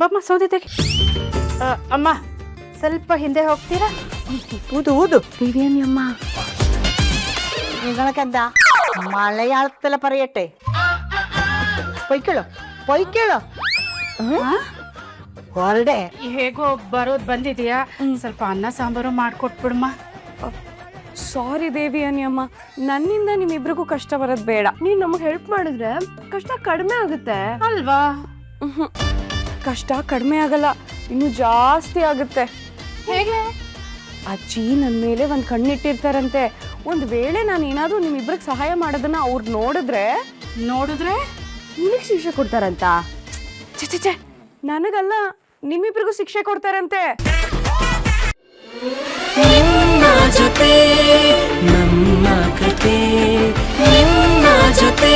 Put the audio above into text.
ಬಮ್ಮ ಸೌದೆ ತೆಗಿ. ಅಮ್ಮ ಸ್ವಲ್ಪ ಹಿಂದೆ ಹೋಗ್ತೀರಾ? ಊದು ಊದು ದೇವಿಯನಿ ಅಮ್ಮ നിങ്ങളൊക്കെന്താ മലയാളത്തിലെ പറയട്ടെ പൊയ്ക്കോളൂ ಹೊರಡೆ. ಹೇಗೋ ಬರೋದು ಬಂದಿದೆಯಾ? ಸ್ವಲ್ಪ ಅನ್ನ ಸಾಂಬಾರು ಮಾಡ್ಕೊಟ್ಬಿಡಮ್ಮ. ಸಾರಿ ದೇವಿಯನಿ ಅಮ್ಮ, ನನ್ನಿಂದ ನಿಮ್ಮಿಬ್ರಿಗೂ ಕಷ್ಟ ಬರೋದು ಬೇಡ. ನೀನ್ ನಮಗೆ ಹೆಲ್ಪ್ ಮಾಡಿದ್ರೆ ಕಷ್ಟ ಕಡಿಮೆ ಆಗುತ್ತೆ ಅಲ್ವಾ? ಕಷ್ಟ ಕಡಿಮೆ ಆಗಲ್ಲ, ಇನ್ನು ಜಾಸ್ತಿ ಆಗುತ್ತೆ. ಹೇಗೆ? ಅಜ್ಜಿ ನನ್ನ ಮೇಲೆ ಒಂದು ಕಣ್ಣಿಟ್ಟಿರ್ತಾರಂತೆ. ಒಂದು ವೇಳೆ ನಾನು ಏನಾದರೂ ನಿಮ್ಮಿಬ್ರಿಗೆ ಸಹಾಯ ಮಾಡೋದನ್ನ ಅವ್ರು ನೋಡಿದ್ರೆ ನಿಮಗೆ ಶಿಕ್ಷೆ ಕೊಡ್ತಾರಂತ. ಛೆ ನನಗಲ್ಲ, ನಿಮ್ಮಿಬ್ರಿಗೂ ಶಿಕ್ಷೆ ಕೊಡ್ತಾರಂತೆ. ನಿನ್ನ ಜೊತೆ ನಮ್ಮ ಕತೆ, ನಿನ್ನ ಜೊತೆ